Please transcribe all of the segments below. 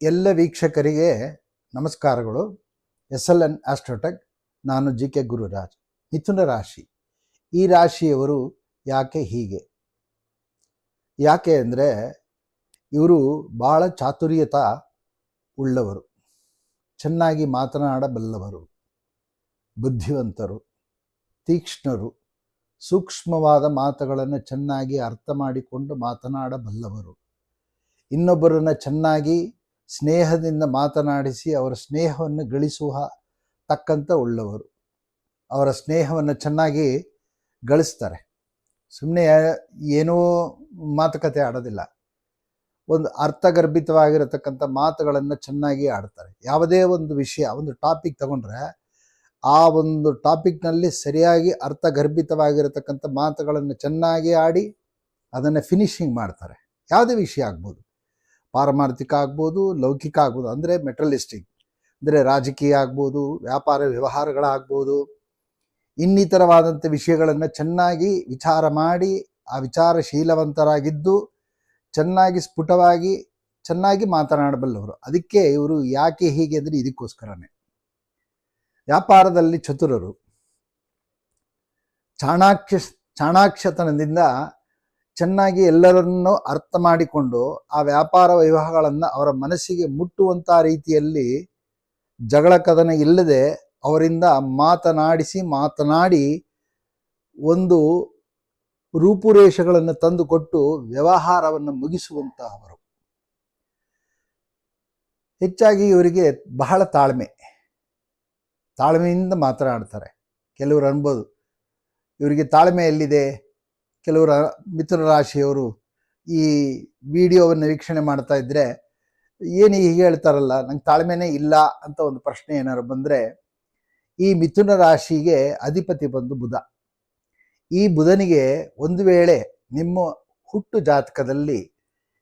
ಎಲ್ಲ ವೀಕ್ಷಕರಿಗೆ ನಮಸ್ಕಾರಗಳು. SLN ಆಸ್ಟ್ರೋಟೆಕ್. ನಾನು GK ಗುರುರಾಜ್. ಮಿಥುನ ರಾಶಿ. ಈ ರಾಶಿಯವರು ಯಾಕೆ ಹೀಗೆ? ಯಾಕೆ ಅಂದರೆ ಇವರು ಬಹಳ ಚಾತುರ್ಯತ ಉಳ್ಳವರು, ಚೆನ್ನಾಗಿ ಮಾತನಾಡಬಲ್ಲವರು, ಬುದ್ಧಿವಂತರು, ತೀಕ್ಷ್ಣರು, ಸೂಕ್ಷ್ಮವಾದ ಮಾತುಗಳನ್ನು ಚೆನ್ನಾಗಿ ಅರ್ಥ ಮಾಡಿಕೊಂಡು ಮಾತನಾಡಬಲ್ಲವರು, ಇನ್ನೊಬ್ಬರನ್ನು ಚೆನ್ನಾಗಿ ಸ್ನೇಹದಿಂದ ಮಾತನಾಡಿಸಿ ಅವರ ಸ್ನೇಹವನ್ನು ಗಳಿಸುವ ತಕ್ಕಂಥ ಉಳ್ಳವರು. ಅವರ ಸ್ನೇಹವನ್ನು ಚೆನ್ನಾಗಿ ಗಳಿಸ್ತಾರೆ. ಸುಮ್ಮನೆ ಏನೋ ಮಾತುಕತೆ ಆಡೋದಿಲ್ಲ. ಒಂದು ಅರ್ಥಗರ್ಭಿತವಾಗಿರತಕ್ಕಂಥ ಮಾತುಗಳನ್ನು ಚೆನ್ನಾಗಿ ಆಡ್ತಾರೆ. ಯಾವುದೇ ಒಂದು ವಿಷಯ, ಒಂದು ಟಾಪಿಕ್ ತಗೊಂಡ್ರೆ ಆ ಒಂದು ಟಾಪಿಕ್ನಲ್ಲಿ ಸರಿಯಾಗಿ ಅರ್ಥಗರ್ಭಿತವಾಗಿರತಕ್ಕಂಥ ಮಾತುಗಳನ್ನು ಚೆನ್ನಾಗಿ ಆಡಿ ಅದನ್ನು ಫಿನಿಶಿಂಗ್ ಮಾಡ್ತಾರೆ. ಯಾವುದೇ ವಿಷಯ ಆಗ್ಬೋದು, ಪಾರಮಾರ್ಥಿಕ ಆಗ್ಬೋದು, ಲೌಕಿಕ ಆಗ್ಬೋದು, ಅಂದರೆ ಮೆಟೀರಿಯಲಿಸ್ಟಿಕ್, ಅಂದರೆ ರಾಜಕೀಯ ಆಗ್ಬೋದು, ವ್ಯಾಪಾರ ವ್ಯವಹಾರಗಳಾಗ್ಬೋದು, ಇನ್ನಿತರವಾದಂಥ ವಿಷಯಗಳನ್ನು ಚೆನ್ನಾಗಿ ವಿಚಾರ ಮಾಡಿ ಆ ವಿಚಾರಶೀಲವಂತರಾಗಿದ್ದು ಚೆನ್ನಾಗಿ ಸ್ಫುಟವಾಗಿ ಚೆನ್ನಾಗಿ ಮಾತನಾಡಬಲ್ಲವರು. ಅದಕ್ಕೆ ಇವರು ಯಾಕೆ ಹೀಗೆ ಅಂದರೆ ಇದಕ್ಕೋಸ್ಕರನೇ. ವ್ಯಾಪಾರದಲ್ಲಿ ಚತುರರು, ಚಾಣಾಕ್ಷತನದಿಂದ ಚೆನ್ನಾಗಿ ಎಲ್ಲರನ್ನೂ ಅರ್ಥ ಮಾಡಿಕೊಂಡು ಆ ವ್ಯಾಪಾರ ವ್ಯವಹಾರಗಳನ್ನು ಅವರ ಮನಸ್ಸಿಗೆ ಮುಟ್ಟುವಂಥ ರೀತಿಯಲ್ಲಿ ಜಗಳ ಕದನ ಇಲ್ಲದೆ ಅವರಿಂದ ಮಾತನಾಡಿ ಒಂದು ರೂಪುರೇಷೆಗಳನ್ನು ತಂದುಕೊಟ್ಟು ವ್ಯವಹಾರವನ್ನು ಮುಗಿಸುವಂತಹವರು. ಹೆಚ್ಚಾಗಿ ಇವರಿಗೆ ಬಹಳ ತಾಳ್ಮೆಯಿಂದ ಮಾತನಾಡ್ತಾರೆ. ಕೆಲವರು ಅನ್ಬೋದು ಇವರಿಗೆ ತಾಳ್ಮೆ ಎಲ್ಲಿದೆ. ಕೆಲವರು ಮಿಥುನ ರಾಶಿಯವರು ಈ ವಿಡಿಯೋವನ್ನು ವೀಕ್ಷಣೆ ಮಾಡ್ತಾ ಇದ್ದರೆ ಏನು ಹೀಗೆ ಹೇಳ್ತಾರಲ್ಲ, ನಂಗೆ ತಾಳ್ಮೆನೇ ಇಲ್ಲ ಅಂತ ಒಂದು ಪ್ರಶ್ನೆ ಏನಾದ್ರು ಬಂದರೆ, ಈ ಮಿಥುನ ರಾಶಿಗೆ ಅಧಿಪತಿ ಬಂದು ಬುಧ. ಈ ಬುಧನಿಗೆ ಒಂದು ವೇಳೆ ನಿಮ್ಮ ಹುಟ್ಟು ಜಾತಕದಲ್ಲಿ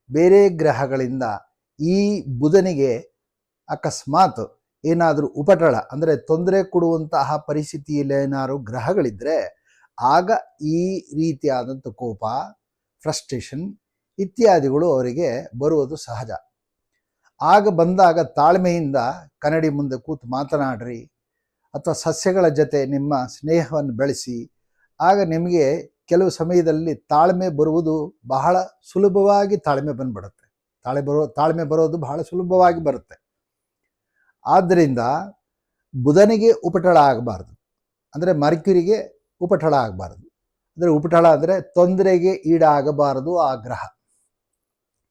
ಬೇರೆ ಗ್ರಹಗಳಿಂದ ಈ ಬುಧನಿಗೆ ಅಕಸ್ಮಾತ್ ಏನಾದರೂ ಉಪಟಳ ಅಂದರೆ ತೊಂದರೆ ಕೊಡುವಂತಹ ಪರಿಸ್ಥಿತಿಯಲ್ಲಿ ಏನಾದರೂ ಗ್ರಹಗಳಿದ್ದರೆ ಆಗ ಈ ರೀತಿಯಾದಂಥ ಕೋಪ, ಫ್ರಸ್ಟ್ರೇಷನ್ ಇತ್ಯಾದಿಗಳು ಅವರಿಗೆ ಬರುವುದು ಸಹಜ. ಆಗ ಬಂದಾಗ ತಾಳ್ಮೆಯಿಂದ ಕನ್ನಡಿ ಮುಂದೆ ಕೂತು ಮಾತನಾಡ್ರಿ, ಅಥವಾ ಸಸ್ಯಗಳ ಜೊತೆ ನಿಮ್ಮ ಸ್ನೇಹವನ್ನು ಬೆಳೆಸಿ. ಆಗ ನಿಮಗೆ ಕೆಲವು ಸಮಯದಲ್ಲಿ ತಾಳ್ಮೆ ಬರುವುದು ಬಹಳ ಸುಲಭವಾಗಿ ತಾಳ್ಮೆ ಬಂದ್ಬಿಡುತ್ತೆ. ತಾಳ್ಮೆ ಬರೋದು ಬಹಳ ಸುಲಭವಾಗಿ ಬರುತ್ತೆ. ಆದ್ದರಿಂದ ಬುಧನಿಗೆ ಉಪಟಳ ಆಗಬಾರ್ದು, ಅಂದರೆ ಮರ್ಕ್ಯುರಿಗೆ ಉಪಟಳ ಆಗಬಾರ್ದು. ಅಂದರೆ ಉಪಟಳ ಅಂದರೆ ತೊಂದರೆಗೆ ಈಡಾಗಬಾರದು ಆ ಗ್ರಹ.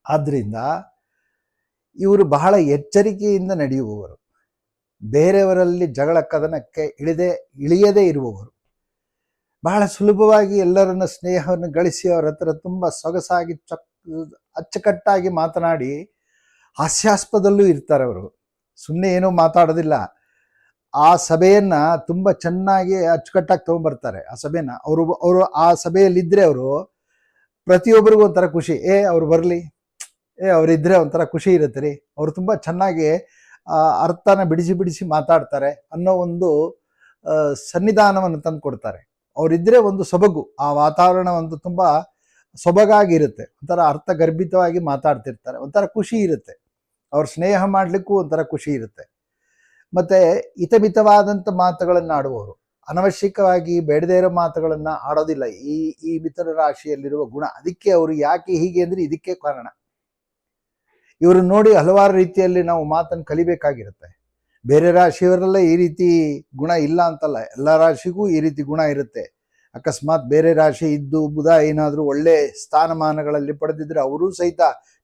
ಆದ್ದರಿಂದ ಇವರು ಬಹಳ ಎಚ್ಚರಿಕೆಯಿಂದ ನಡೆಯುವವರು, ಬೇರೆಯವರಲ್ಲಿ ಜಗಳ ಕದನಕ್ಕೆ ಇಳಿಯದೇ ಇರುವವರು, ಬಹಳ ಸುಲಭವಾಗಿ ಎಲ್ಲರನ್ನ ಸ್ನೇಹವನ್ನು ಗಳಿಸಿ ಅವರ ಹತ್ರ ತುಂಬ ಸೊಗಸಾಗಿ ಅಚ್ಚುಕಟ್ಟಾಗಿ ಮಾತನಾಡಿ ಹಾಸ್ಯಾಸ್ಪದಲ್ಲೂ ಇರ್ತಾರೆ. ಅವರು ಸುಮ್ಮನೆ ಏನೂ ಮಾತಾಡೋದಿಲ್ಲ. ಆ ಸಭೆಯನ್ನು ತುಂಬ ಚೆನ್ನಾಗಿ ಅಚ್ಚುಕಟ್ಟಾಗಿ ತೊಗೊಂಡ್ಬರ್ತಾರೆ. ಆ ಸಭೆನ ಅವರು ಆ ಸಭೆಯಲ್ಲಿದ್ದರೆ ಅವರು ಪ್ರತಿಯೊಬ್ಬರಿಗೂ ಒಂಥರ ಖುಷಿ. ಅವ್ರು ಬರಲಿ, ಅವರಿದ್ದರೆ ಒಂಥರ ಖುಷಿ ಇರುತ್ತೆ ರೀ, ಅವರು ತುಂಬ ಚೆನ್ನಾಗಿ ಅರ್ಥನ ಬಿಡಿಸಿ ಮಾತಾಡ್ತಾರೆ ಅನ್ನೋ ಒಂದು ಸನ್ನಿಧಾನವನ್ನು ತಂದು ಕೊಡ್ತಾರೆ. ಅವರಿದ್ದರೆ ಒಂದು ಸೊಬಗು, ಆ ವಾತಾವರಣ ಒಂದು ತುಂಬ ಸೊಬಗಾಗಿರುತ್ತೆ. ಒಂಥರ ಅರ್ಥಗರ್ಭಿತವಾಗಿ ಮಾತಾಡ್ತಿರ್ತಾರೆ, ಒಂಥರ ಖುಷಿ ಇರುತ್ತೆ. ಅವ್ರು ಸ್ನೇಹ ಮಾಡಲಿಕ್ಕೂ ಒಂಥರ ಖುಷಿ ಇರುತ್ತೆ. ಮತ್ತು ಹಿತಮಿತವಾದಂಥ ಮಾತುಗಳನ್ನು ಆಡುವವರು, ಅನವಶ್ಯಕವಾಗಿ ಬೇಡದೇ ಇರೋ ಮಾತುಗಳನ್ನು ಆಡೋದಿಲ್ಲ. ಈ ಮಿಥುನ ರಾಶಿಯಲ್ಲಿರುವ ಗುಣ. ಅದಕ್ಕೆ ಅವರು ಯಾಕೆ ಹೀಗೆ ಅಂದರೆ ಇದಕ್ಕೆ ಕಾರಣ. ಇವರು ನೋಡಿ ಹಲವಾರು ರೀತಿಯಲ್ಲಿ ನಾವು ಮಾತನ್ನು ಕಲಿಬೇಕಾಗಿರುತ್ತೆ. ಬೇರೆ ರಾಶಿಯವರೆಲ್ಲ ಈ ರೀತಿ ಗುಣ ಇಲ್ಲ ಅಂತಲ್ಲ, ಎಲ್ಲ ರಾಶಿಗೂ ಈ ರೀತಿ ಗುಣ ಇರುತ್ತೆ. ಅಕಸ್ಮಾತ್ ಬೇರೆ ರಾಶಿ ಇದ್ದು ಬುಧ ಏನಾದರೂ ಒಳ್ಳೆ ಸ್ಥಾನಮಾನಗಳಲ್ಲಿ ಪಡೆದಿದ್ರೆ ಅವರೂ ಸಹಿತ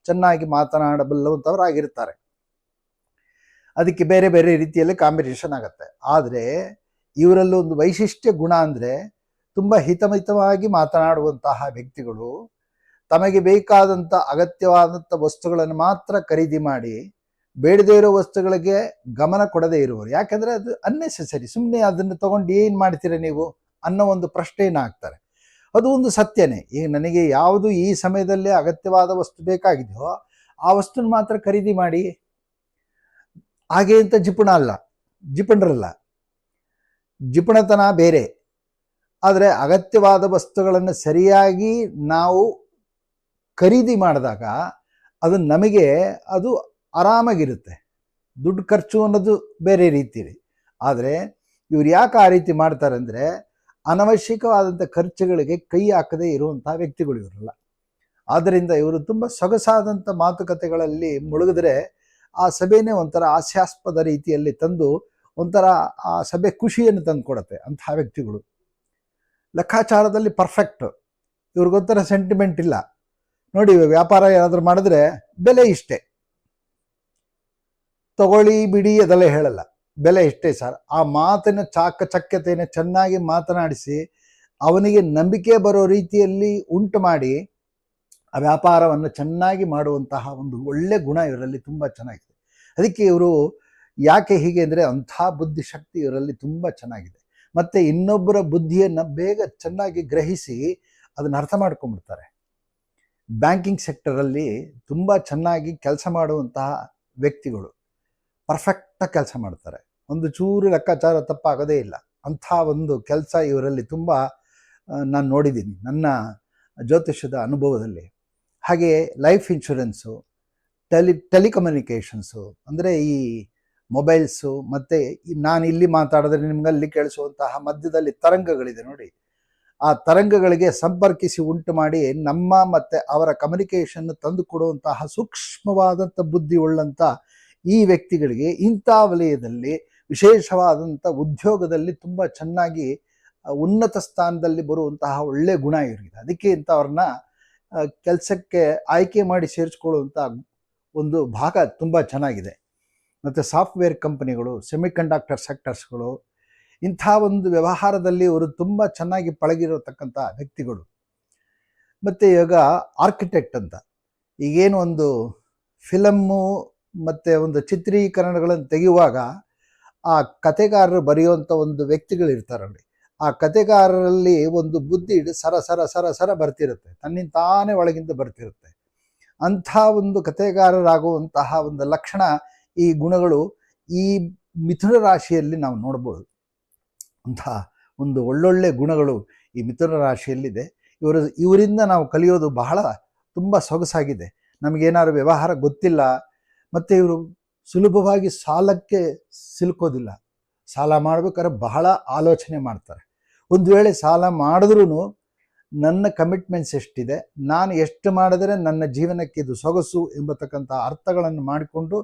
ಚೆನ್ನಾಗಿ ಮಾತನಾಡಬಲ್ಲವಂಥವರಾಗಿರ್ತಾರೆ. ಅದಕ್ಕೆ ಬೇರೆ ಬೇರೆ ರೀತಿಯಲ್ಲಿ ಕಾಂಬಿನೇಷನ್ ಆಗುತ್ತೆ. ಆದರೆ ಇವರಲ್ಲಿ ಒಂದು ವೈಶಿಷ್ಟ್ಯ ಗುಣ ಅಂದರೆ ತುಂಬ ಹಿತಮಿತವಾಗಿ ಮಾತನಾಡುವಂತಹ ವ್ಯಕ್ತಿಗಳು ತಮಗೆ ಬೇಕಾದಂಥ ಅಗತ್ಯವಾದಂಥ ವಸ್ತುಗಳನ್ನು ಮಾತ್ರ ಖರೀದಿ ಮಾಡಿ ಬೇಡದೇ ಇರೋ ವಸ್ತುಗಳಿಗೆ ಗಮನ ಕೊಡದೇ ಇರುವರು. ಯಾಕೆಂದರೆ ಅದು ಅನ್ನೆಸೆಸರಿ. ಸುಮ್ಮನೆ ಅದನ್ನು ತೊಗೊಂಡು ಏನು ಮಾಡ್ತೀರ ನೀವು ಅನ್ನೋ ಒಂದು ಪ್ರಶ್ನೆಯನ್ನು ಹಾಕ್ತಾರೆ. ಅದು ಒಂದು ಸತ್ಯನೇ. ಈಗ ನನಗೆ ಯಾವುದು ಈ ಸಮಯದಲ್ಲೇ ಅಗತ್ಯವಾದ ವಸ್ತು ಬೇಕಾಗಿದೆಯೋ ಆ ವಸ್ತುನ ಮಾತ್ರ ಖರೀದಿ ಮಾಡಿ. ಹಾಗೆ ಅಂತ ಜಿಪುಣರಲ್ಲ. ಜಿಪುಣತನ ಬೇರೆ. ಆದರೆ ಅಗತ್ಯವಾದ ವಸ್ತುಗಳನ್ನು ಸರಿಯಾಗಿ ನಾವು ಖರೀದಿ ಮಾಡಿದಾಗ ಅದು ನಮಗೆ ಅದು ಆರಾಮಾಗಿರುತ್ತೆ. ದುಡ್ಡು ಖರ್ಚು ಅನ್ನೋದು ಬೇರೆ ರೀತಿಯಲ್ಲಿ. ಆದರೆ ಇವ್ರು ಯಾಕೆ ಆ ರೀತಿ ಮಾಡ್ತಾರೆ ಅಂದರೆ, ಅನವಶ್ಯಕವಾದಂಥ ಖರ್ಚುಗಳಿಗೆ ಕೈ ಹಾಕದೇ ಇರುವಂಥ ವ್ಯಕ್ತಿಗಳು ಇವರಲ್ಲ. ಆದ್ದರಿಂದ ಇವರು ತುಂಬ ಸೊಗಸಾದಂಥ ಮಾತುಕತೆಗಳಲ್ಲಿ ಮುಳುಗಿದ್ರೆ ಆ ಸಭೆನೇ ಒಂಥರ ಹಾಸ್ಯಾಸ್ಪದ ರೀತಿಯಲ್ಲಿ ತಂದು ಒಂಥರ ಆ ಸಭೆ ಖುಷಿಯನ್ನು ತಂದು ಕೊಡುತ್ತೆ. ಅಂತಹ ವ್ಯಕ್ತಿಗಳು ಲೆಕ್ಕಾಚಾರದಲ್ಲಿ ಪರ್ಫೆಕ್ಟ್. ಇವ್ರಿಗೊಂಥರ ಸೆಂಟಿಮೆಂಟ್ ಇಲ್ಲ. ನೋಡಿ, ವ್ಯಾಪಾರ ಏನಾದರೂ ಮಾಡಿದ್ರೆ ಬೆಲೆ ಇಷ್ಟೇ, ತಗೊಳ್ಳಿ ಬಿಡಿ ಅದೆಲ್ಲ ಹೇಳಲ್ಲ, ಬೆಲೆ ಇಷ್ಟೇ ಸರ್. ಆ ಮಾತಿನ ಚಾಕಚಕ್ಯತೆಯನ್ನು ಚೆನ್ನಾಗಿ ಮಾತನಾಡಿಸಿ ಅವನಿಗೆ ನಂಬಿಕೆ ಬರೋ ರೀತಿಯಲ್ಲಿ ಉಂಟು ಮಾಡಿ ಆ ವ್ಯಾಪಾರವನ್ನು ಚೆನ್ನಾಗಿ ಮಾಡುವಂತಹ ಒಂದು ಒಳ್ಳೆ ಗುಣ ಇವರಲ್ಲಿ ತುಂಬ ಚೆನ್ನಾಗಿದೆ. ಅದಕ್ಕೆ ಇವರು ಯಾಕೆ ಹೀಗೆ ಅಂದರೆ, ಅಂಥ ಬುದ್ಧಿಶಕ್ತಿ ಇವರಲ್ಲಿ ತುಂಬ ಚೆನ್ನಾಗಿದೆ. ಮತ್ತು ಇನ್ನೊಬ್ಬರ ಬುದ್ಧಿಯನ್ನು ಬೇಗ ಚೆನ್ನಾಗಿ ಗ್ರಹಿಸಿ ಅದನ್ನು ಅರ್ಥ ಮಾಡ್ಕೊಂಡ್ಬಿಡ್ತಾರೆ. ಬ್ಯಾಂಕಿಂಗ್ ಸೆಕ್ಟರಲ್ಲಿ ತುಂಬ ಚೆನ್ನಾಗಿ ಕೆಲಸ ಮಾಡುವಂತಹ ವ್ಯಕ್ತಿಗಳು ಪರ್ಫೆಕ್ಟಾಗಿ ಕೆಲಸ ಮಾಡ್ತಾರೆ. ಒಂದು ಚೂರು ಲೆಕ್ಕಾಚಾರ ತಪ್ಪಾಗೋದೇ ಇಲ್ಲ. ಅಂಥ ಒಂದು ಕೆಲಸ ಇವರಲ್ಲಿ ತುಂಬ ನಾನು ನೋಡಿದ್ದೀನಿ ನನ್ನ ಜ್ಯೋತಿಷ್ಯದ ಅನುಭವದಲ್ಲಿ. ಹಾಗೆ ಲೈಫ್ ಇನ್ಶೂರೆನ್ಸು, ಟೆಲಿಕಮ್ಯುನಿಕೇಷನ್ಸು ಅಂದರೆ ಈ ಮೊಬೈಲ್ಸು, ಮತ್ತು ನಾನು ಇಲ್ಲಿ ಮಾತಾಡಿದ್ರೆ ನಿಮ್ಗಲ್ಲಿ ಕೇಳಿಸುವಂತಹ ಮಧ್ಯದಲ್ಲಿ ತರಂಗಗಳಿದೆ ನೋಡಿ, ಆ ತರಂಗಗಳಿಗೆ ಸಂಪರ್ಕಿಸಿ ಉಂಟು ಮಾಡಿ ನಮ್ಮ ಮತ್ತು ಅವರ ಕಮ್ಯುನಿಕೇಷನ್ ತಂದು ಕೊಡುವಂತಹ ಸೂಕ್ಷ್ಮವಾದಂಥ ಬುದ್ಧಿ ಉಳ್ಳಂಥ ಈ ವ್ಯಕ್ತಿಗಳಿಗೆ ಇಂಥ ವಲಯದಲ್ಲಿ ವಿಶೇಷವಾದಂಥ ಉದ್ಯೋಗದಲ್ಲಿ ತುಂಬ ಚೆನ್ನಾಗಿ ಉನ್ನತ ಸ್ಥಾನದಲ್ಲಿ ಬರುವಂತಹ ಒಳ್ಳೆಯ ಗುಣ ಇವರಿಗೆ. ಅದಕ್ಕೆ ಇಂಥವ್ರನ್ನ ಕೆಲಸಕ್ಕೆ ಆಯ್ಕೆ ಮಾಡಿ ಸೇರಿಸ್ಕೊಳ್ಳುವಂಥ ಒಂದು ಭಾಗ ತುಂಬ ಚೆನ್ನಾಗಿದೆ. ಮತ್ತು ಸಾಫ್ಟ್ವೇರ್ ಕಂಪನಿಗಳು, ಸೆಮಿಕಂಡಕ್ಟರ್ ಸೆಕ್ಟರ್ಸ್ಗಳು, ಇಂಥ ಒಂದು ವ್ಯವಹಾರದಲ್ಲಿ ಅವರು ತುಂಬ ಚೆನ್ನಾಗಿ ಪಳಗಿರತಕ್ಕಂಥ ವ್ಯಕ್ತಿಗಳು. ಮತ್ತು ಇವಾಗ ಆರ್ಕಿಟೆಕ್ಟ್ ಅಂತ ಈಗೇನು ಒಂದು ಫಿಲಮ್ಮು ಮತ್ತು ಒಂದು ಚಿತ್ರೀಕರಣಗಳನ್ನು ತೆಗೆಯುವಾಗ ಆ ಕತೆಗಾರರು ಬರೆಯುವಂಥ ಒಂದು ವ್ಯಕ್ತಿಗಳಿರ್ತಾರಲ್ಲಿ, ಆ ಕತೆಗಾರರಲ್ಲಿ ಒಂದು ಬುದ್ಧಿ ಸರ ಸರ ಸರ ಸರ ಬರ್ತಿರುತ್ತೆ, ತನ್ನಿಂದ ತಾನೇ ಒಳಗಿಂದ ಬರ್ತಿರುತ್ತೆ. ಅಂಥ ಒಂದು ಕತೆಗಾರರಾಗುವಂತಹ ಒಂದು ಲಕ್ಷಣ, ಈ ಗುಣಗಳು ಈ ಮಿಥುನ ರಾಶಿಯಲ್ಲಿ ನಾವು ನೋಡ್ಬೋದು. ಅಂಥ ಒಂದು ಒಳ್ಳೊಳ್ಳೆ ಗುಣಗಳು ಈ ಮಿಥುನ ರಾಶಿಯಲ್ಲಿದೆ. ಇವರಿಂದ ನಾವು ಕಲಿಯೋದು ಬಹಳ ತುಂಬ ಸೊಗಸಾಗಿದೆ. ನಮಗೇನಾದ್ರು ವ್ಯವಹಾರ ಗೊತ್ತಿಲ್ಲ, ಮತ್ತು ಇವರು ಸುಲಭವಾಗಿ ಸಾಲಕ್ಕೆ ಸಿಲುಕೋದಿಲ್ಲ. ಸಾಲ ಮಾಡ್ಬೇಕಾದ್ರೆ ಬಹಳ ಆಲೋಚನೆ ಮಾಡ್ತಾರೆ. ಒಂದು ವೇಳೆ ಸಾಲ ಮಾಡಿದ್ರೂ ನನ್ನ ಕಮಿಟ್ಮೆಂಟ್ಸ್ ಎಷ್ಟಿದೆ, ನಾನು ಎಷ್ಟು ಮಾಡಿದರೆ ನನ್ನ ಜೀವನಕ್ಕೆ ಇದು ಸೊಗಸು ಎಂಬತಕ್ಕಂಥ ಅರ್ಥಗಳನ್ನು ಮಾಡಿಕೊಂಡು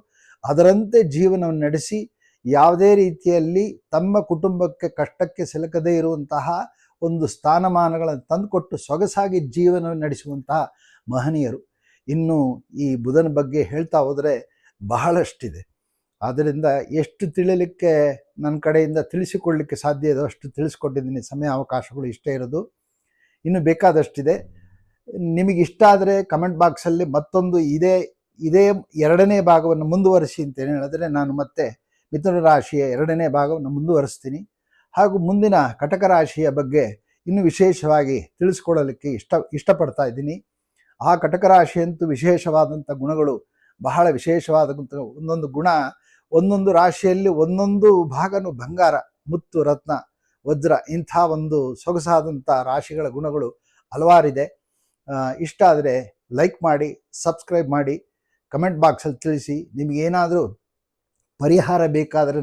ಅದರಂತೆ ಜೀವನವನ್ನು ನಡೆಸಿ ಯಾವುದೇ ರೀತಿಯಲ್ಲಿ ತಮ್ಮ ಕುಟುಂಬಕ್ಕೆ ಕಷ್ಟಕ್ಕೆ ಸಿಲುಕದೇ ಇರುವಂತಹ ಒಂದು ಸ್ಥಾನಮಾನಗಳನ್ನು ತಂದುಕೊಟ್ಟು ಸೊಗಸಾಗಿ ಜೀವನವನ್ನು ನಡೆಸುವಂತಹ ಮಹನೀಯರು. ಇನ್ನು ಈ ಬುಧನ ಬಗ್ಗೆ ಹೇಳ್ತಾ ಹೋದರೆ ಬಹಳಷ್ಟಿದೆ. ಆದ್ದರಿಂದ ಎಷ್ಟು ತಿಳಿಲಿಕ್ಕೆ ನನ್ನ ಕಡೆಯಿಂದ ತಿಳಿಸಿಕೊಳ್ಳಲಿಕ್ಕೆ ಸಾಧ್ಯ ಇದೋ ಅಷ್ಟು ತಿಳಿಸ್ಕೊಟ್ಟಿದ್ದೀನಿ. ಸಮಯ ಅವಕಾಶಗಳು ಇಷ್ಟೇ ಇರೋದು, ಇನ್ನು ಬೇಕಾದಷ್ಟಿದೆ. ನಿಮಗಿಷ್ಟ ಆದರೆ ಕಮೆಂಟ್ ಬಾಕ್ಸಲ್ಲಿ ಮತ್ತೊಂದು ಇದೇ ಎರಡನೇ ಭಾಗವನ್ನು ಮುಂದುವರಿಸಿ ಅಂತೇಳಿ ಹೇಳಿದ್ರೆ ನಾನು ಮತ್ತೆ ಮಿಥುನ ರಾಶಿಯ ಎರಡನೇ ಭಾಗವನ್ನು ಮುಂದುವರಿಸ್ತೀನಿ. ಹಾಗೂ ಮುಂದಿನ ಕಟಕ ರಾಶಿಯ ಬಗ್ಗೆ ಇನ್ನೂ ವಿಶೇಷವಾಗಿ ತಿಳಿಸ್ಕೊಡಲಿಕ್ಕೆ ಇಷ್ಟಪಡ್ತಾ ಇದ್ದೀನಿ. ಆ ಕಟಕ ರಾಶಿಯಂತೂ ವಿಶೇಷವಾದಂಥ ಗುಣಗಳು, ಬಹಳ ವಿಶೇಷವಾದಂಥ ಒಂದೊಂದು ಗುಣ, ಒಂದೊಂದು ರಾಶಿಯಲ್ಲಿ ಒಂದೊಂದು ಭಾಗನೂ ಬಂಗಾರ, ಮುತ್ತು, ರತ್ನ, ವಜ್ರ, ಇಂಥ ಒಂದು ಸೊಗಸಾದಂಥ ರಾಶಿಗಳ ಗುಣಗಳು ಹಲವಾರಿದೆ. ಇಷ್ಟ ಆದರೆ ಲೈಕ್ ಮಾಡಿ, ಸಬ್ಸ್ಕ್ರೈಬ್ ಮಾಡಿ, ಕಮೆಂಟ್ ಬಾಕ್ಸಲ್ಲಿ ತಿಳಿಸಿ. ನಿಮಗೇನಾದರೂ ಪರಿಹಾರ ಬೇಕಾದರೆ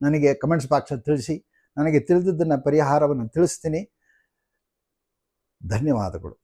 ನನಗೆ ಕಮೆಂಟ್ಸ್ ಬಾಕ್ಸಲ್ಲಿ ತಿಳಿಸಿ. ನನಗೆ ತಿಳಿದಿದ್ದನ್ನು ಪರಿಹಾರವನ್ನು ತಿಳಿಸ್ತೀನಿ. ಧನ್ಯವಾದಗಳು.